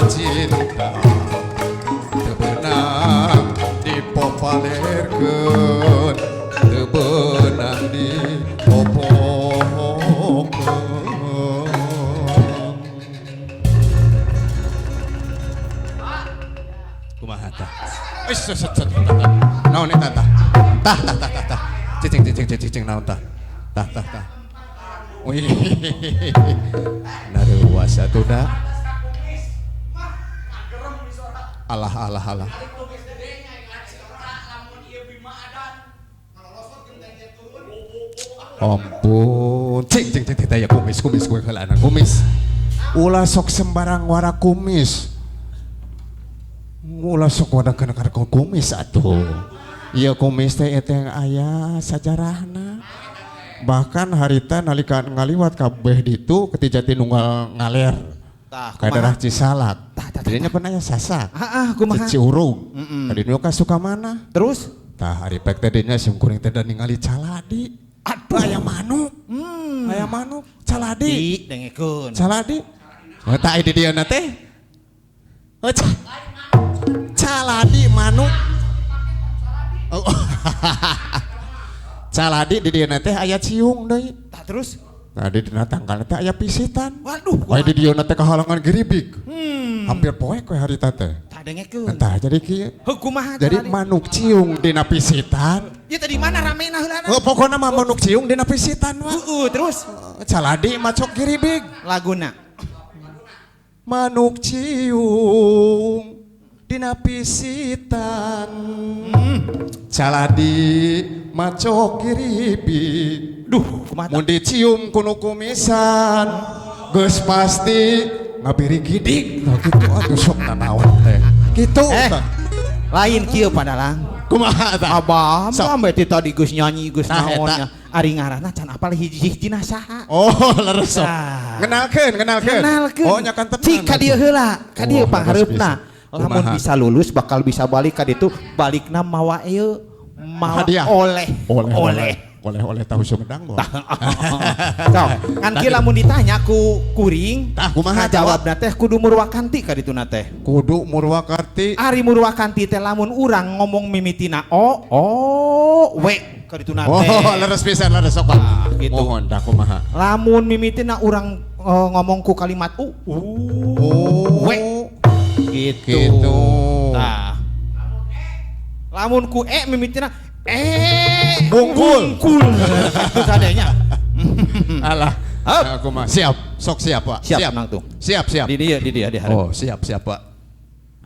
cinta teu beunang dipopalerkeun teu beunang dipopokeun. Kumaha tah? Naon eta tah? Tah. Cicing naon tah? Tah. Wih, naruas atuh alah. Ampun, cing ya kumis gue kelana kumis. Ulah sok sembarang wara kumis. Ulah sok wadah kena kumis atuh. Iya kumis teh eta yang aya sajarahna. Bahkan harita nalika ngaliwat kabeh ditu ketijati nunggal ngaler ka daerah Cisalak tadinya pernah ya sasak kumaha Ciurug tadinya ka Sukamana terus tah hari pek tadinya sim kuring teh ningali caladi aduh aya manuk caladi dengekeun caladi tah di dieu na teh caladi manuk caladi di dieu teh aya ciung deui. Tah terus? Nah di dina tangkalna teh aya pisitan. Waduh. Aya di dieu teh kahalangan geribig. Hampir poe we harita teh. Tah dengekeun. Tah jadi kieu. Heuh kumaha jadi manuk ciung dina pisitan. Ieu teh di mana ramena heulana? Pokona mah manuk ciung dina pisitan wah. Terus caladi macok geribig. Laguna. Manuk ciung dina pisitan. Caladi macok geribig. Duh, kumaha? Mun dicium kuno kumisan, geus pasti ngabiri gidik. Nah kitu atuh sok nanaon teh. Kitu lain kieu padalang. Kumaha tah? Abah, sampai ti tadi geus nyanyi geus naonnya. Ari ngaranna can apal hiji-hijina saha? Oh, leres sok. Ngenalkeun. Oh, nyakan tenan. Cik ka dieu heula, ka dieu panghareupna. Lamun bisa lulus bakal bisa balik ka ditu, balikna mawa ieu, mawa oleh tahu Sumedang boh. Sok, kan kieu lamun ditanya ku kuring, tah kumaha jawabna teh kudu Murwakanti ka dituna teh. Kudu Murwakanti. Ari Murwakanti teh lamun urang ngomong mimitina we ka dituna teh. Oh, leres pisan leres sok. Gitu. Mohon tah kumaha. Lamun mimitina urang ngomong ku kalimat we gitu. Tah. Lamun ku mimitina bungkul itu sadenya. Alah aku mah siap Pak siap nang tuh siap di dia diharap. Oh siap Pak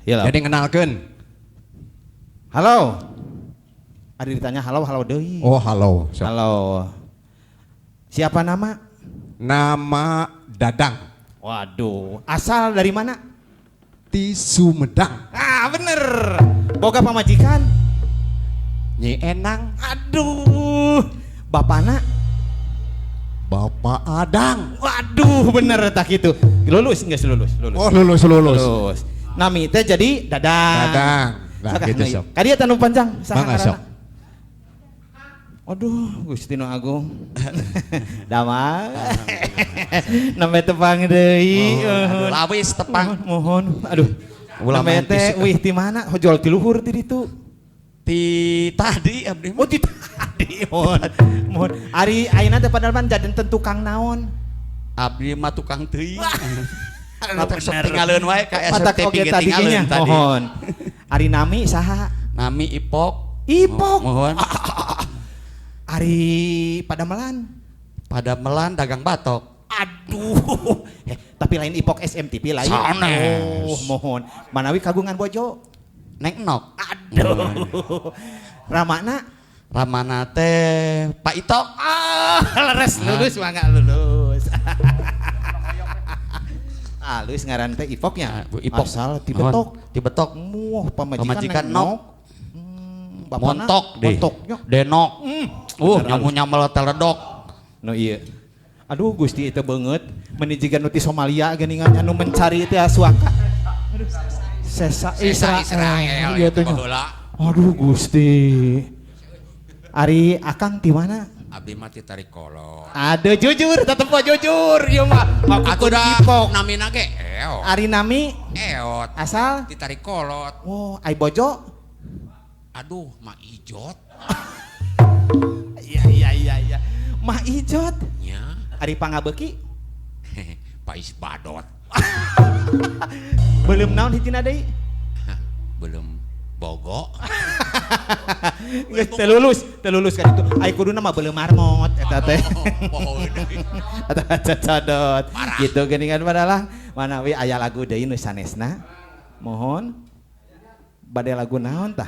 Yalah. Jadi kenalkeun halo Adi ditanya halo deui. Oh halo halo siapa nama Dadang. Waduh asal dari mana? Di Sumedang. Bener boga pamajikan Nyi Enang. Aduh bapana Bapak Adang. Waduh bener tak gitu. Lulus enggak lulus? Oh lulus. Nami teh jadi Dadang. Nah gitu sok. Kadia tanu panjang Bangga sok. Aduh Gusti Nu Agung. Damang. Namanya tepang deui. Lawis tepang. Mohon. Aduh. Namanya teh wih ti mana? Hojol ti luhur ti ditu. Ti tadi abdi. Oh ti tadi. Mohon. Ari ayeuna teh padahal jaden tukang naon? Abdi mah tukang teuing. Matak sok tinggalin wae ka SMT tinggalin tadi. Mohon. Ari nami saha? Nami Ipok. Mohon. Ari Padamelan dagang batok. Aduh. Tapi lain Ipok SMTP lain. Sanes. Mohon. Manawi kagungan bojo. Neng Nok. Aduh. Ramana teh Pak Itok. Leres lulus mangga lulus. Lulus ngaran teh Ipoknya. Ipok asal Tibetok. Muah pamajikan Nok. Montok deh. Denok. Nyamel teledok. No iya. Aduh Gusti itu banget menijigan nuti Somalia geningan anu mencari teh suaka. Aduh. Sesa Israel. Iya teh. Aduh Gusti. Ari Akang di mana? Abdi mah ti tarik kolot. Aduh jujur, tetep mah jujur. Ieu mah Atuh dah ipok. namina ge eot. Ari nami Eot. asal Ti tarik kolot. oh ai bojo. Aduh, mah ijot. Iya. Mah ijot. Nya. Ari pangabeuki Pais badot. belum naon hijina deui. Belum bogo. Geus teu lulus kan itu. Ai kuduna mah belum marmot eta teh. Eta cocodot. Gitu geuningan padalah manawi aya lagu deui nu sanesna. Mohon bade lagu naon tah?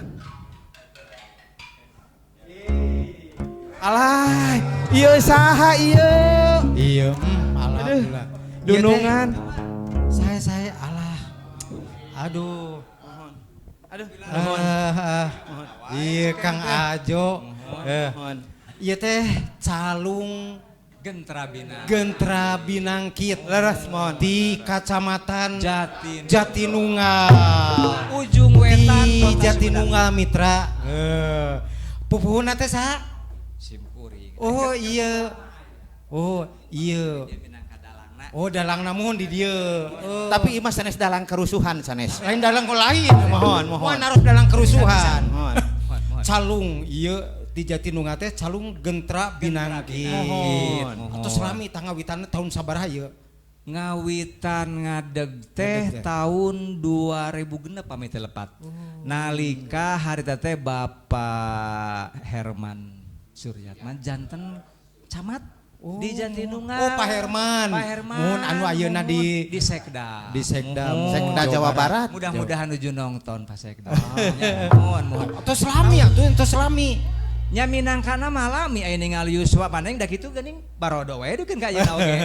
Alah, ieu saha ieu? Iya, alhamdulillah. Dunungan. Saya alah. Aduh. Aduh. Iya Kang Ajo. Mohon. Iya teh calung Gentra Binangkit. Leres mohon. Di Kacamatan Jatin. Jatinunggal. Ujung wetan Di Kota Jatinunggal Mitra. Pupuhuna teh saha? Simkuring. Oh iya. Oh iya. Oh dalang namun di dia. Tapi imah sanes dalang kerusuhan sanes. Lain dalang kok lain. Mohon. Wah naruh dalang kerusuhan. Mohon. Calung iya di Jatinunggal teh calung Gentra Binangkit. Mohon. Terus rami tangawitanna tahun sabaraha ieu? Ngawitan ngadeg teh Ngadeg teh. tahun 2000 genep pamit lepat. Nalika harita teh Bapak Herman Suryatman janten camat di Jatinunggal. Oh Pak Herman. Pak Herman. Mun anu ayeuna di Sekda. di Sekda. Sekda Jawa Barat. Mudah-mudahan nuju nonton Pak Sekda. Mohon. Terus rami atuh terus rami. Nya minangkana malami aya ningali Yuswa paneng da kitu geuning barodo wae dukeun ka ayeuna oge.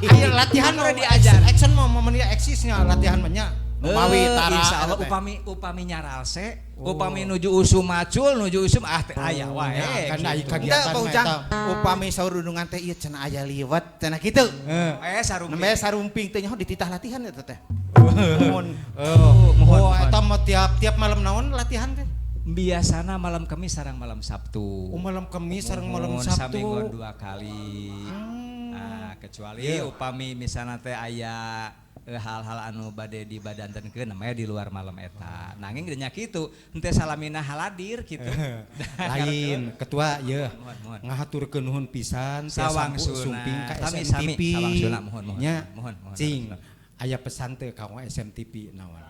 Aya latihan Udah diajar. Action mah memenuhi eksisnya latihan mah nya. Mawi tara. Insyaallah upami nyaralse, upami nuju usum macul, nuju usum teh aya wae. Kan aya Kita kegiatan Pak Ujang, eta. upami saur dunungan teh ieu cenah aya liwet cenah kitu. Sarung. Nembe sarumping teh nyaho dititah latihan eta teh. Mohon. Oh eta mah tiap malam naon latihan teh? Biasana malam Kamis sareng malam Sabtu. Oh malam Kamis sareng malam Mohon Sabtu. saminggon 2 kali. Nah, kecuali upami misalna teh aya hal-hal anu bade dibadantenkeun namanya di luar malam eta. Nanging nya kitu, henteu salamina haladir kitu. Lain ketua ya Mohon. ngahaturkeun nuhun pisan Sawang tiasa suna. sumping ka Sami, SMTV sawang suna, mohon. nya Mohon. cing aya pesan teh ka SMTV naon.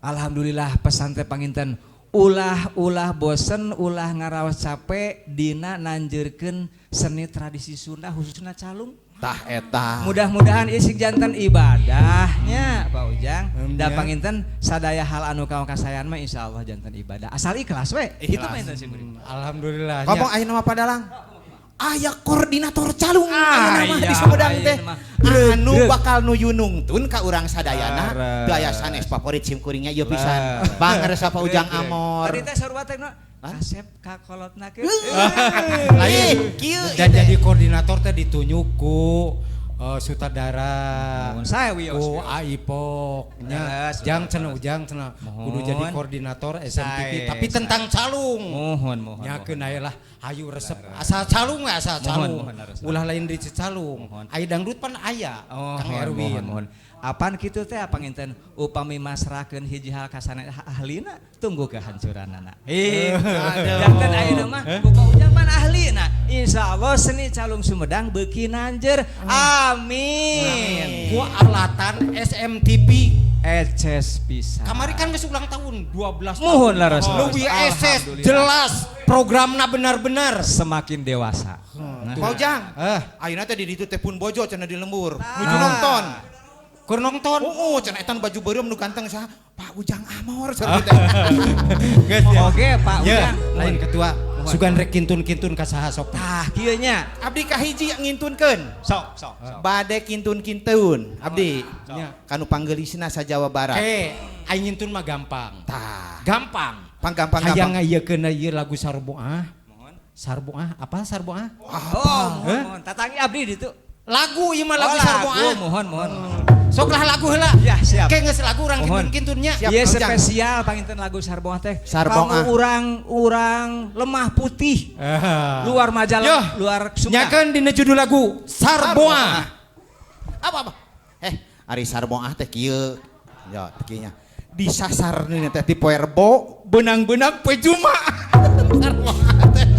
Alhamdulillah pesan teh panginten ulah bosen ulah ngaraos capek dina nanjeurkeun seni tradisi Sunda khususna calung. Tah eta. Mudah-mudahan isik jantan ibadahnya Pak Ujang. Da Ya. panginten sadaya hal anu kaong kasayan mah insyaallah jantan ibadah. Asal ikhlas we. Itu mah inten sih. Alhamdulillah. Ngomong ayeuna mah padalang. Aya koordinator calung Ah, ayeuna mah iya, di Sumedang ayeuna teh. mah. Anu Greg. bakal nuju nungtun ka urang sadayana. Laras. Daya sanes favorit simkuringnya ieu pisan. Bangeur Pak Ujang Amor. Tadi teh sarua teh kasep ka kolotna ke. Lain kieu dan jadi koordinator teh ditunjuk ku sutradara Mohon saya wios. ku Aipok nya Yes, jang cenah kudu Mohon. jadi koordinator SMTV Saya, tapi tentang calung. Mohon. Nyakeun aya lah hayu resep asal calung we asal calung. Mohon, harus. Ulah lain di calung. Mohon. Aya dangdut pan aya. Kang Erwin. Mohon. Apaan kitu teh apa nginten upami masrakeun hiji hal kasana ahlina tunggu kehancuranana. Janten ayeuna mah buka ujang pan ahlina. Insyaallah seni calung Sumedang beuki nanjeur. Amin. Ku alatan SMTV. Eces pisan. Kamari kan geus ulang tahun 12 Mohon laras. Leuwih eses Alhamdulillah. jelas programna benar-benar. Semakin dewasa. Pak Ujang. Ayeuna teh di ditu teh pun bojo cenah di lembur. Nuju nonton. Keur nonton. Oh, cenah etan baju beureum nu ganteng saha? Pak Ujang Amor cenah teh. Oke, Pak Ya, Ujang. lain ketua. Sugan rek kintun-kintun ka saha sok. Tah kieu nya. Abdi ka hiji ngintunkeun. Sok. Bade kintun-kintun. Abdi. Nya. Kanu panggeulisna sa Jawa Barat. Aing ngintun mah gampang. Tah. Gampang. Panggampang Hayang ngayekeun ieu lagu Sarboah. Sarboah, apa Sarboah? Mohon. Tatangi abdi ditu. Lagu ieu mah lagu Sarboah. Mohon. Sok lah lagu heula. Ya, siap. Kayak geus lagu urang Mohon. kintun-kintunnya. Iya spesial panginten lagu Sarbonga teh. Sarbonga. Kamu urang lemah putih. Luar Yo, majalah, luar Sunda. nyakeun dina judul lagu Sarbonga. Apa? Ari Sarbonga teh kieu. Ya, kieu nya. Disasar nih teh ti poe Rebo, benang-benang poe Jumat. Sarbonga teh.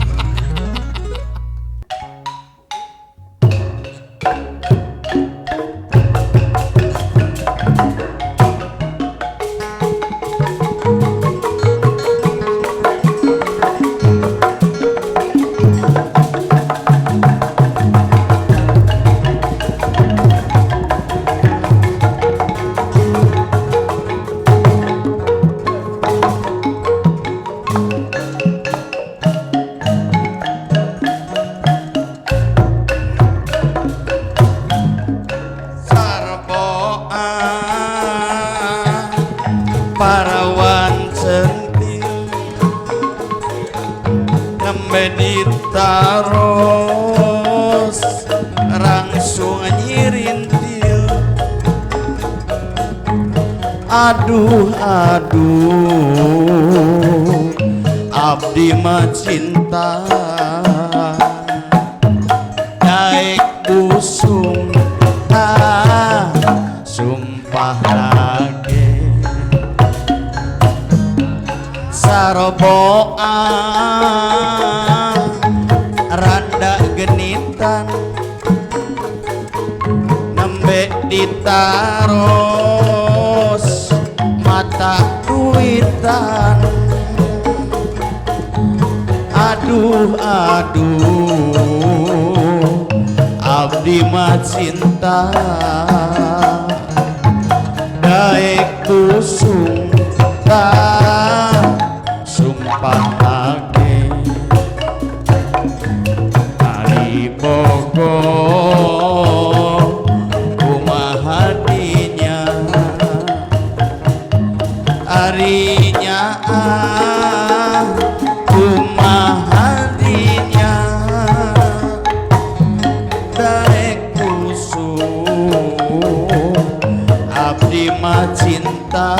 Sarboa parawan centil nembe ditaros langsung nyirintil aduh abdi mah cinta naik busung sumpah lagi Sarboa randa genitan nembe ditaros mata duitan aduh abdi mah cinta daek kusung sumpah lagi ari bogo kumaha dinya arinya kumaha dinya daek kusung abdi mah cinta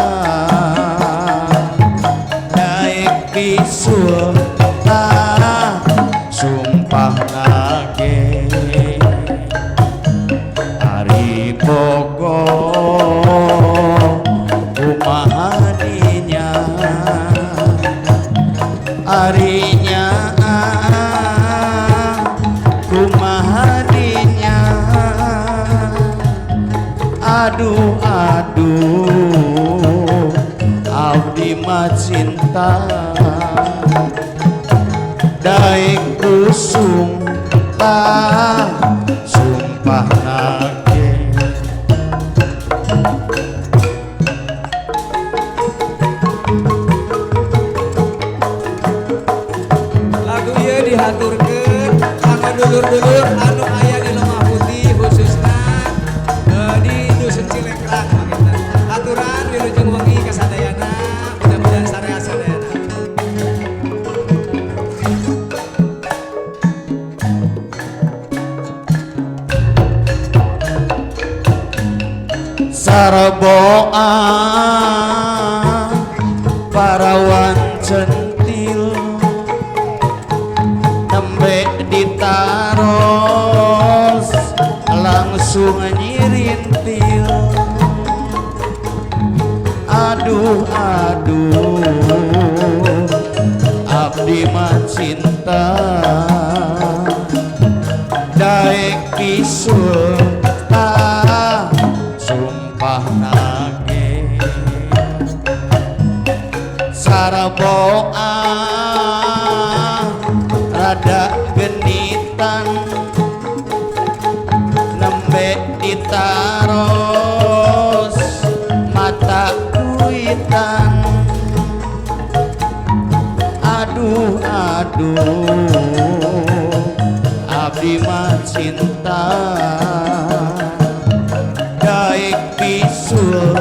daek bisul sumpah lagi ari bogo kumaha dinya arinya kumaha dinya aduh abdi mah cinta daek kusung sumpah lagi Lagu ieu dihaturkeun kanggo dulur-dulur anu aya di Lemah Putih khususna di Dusun Cilengkrang panginten. Aturan wilujeng wengi kasadayana, mudah-mudahan sareas sadayana. Sarboa parawan centil nembe ditaros langsung nyirintil aduh abdi mah cinta daek bisul sumpah nage Sarboa rada genitan nembe ditaros mata duitan aduh abdi mah cinta daek bisul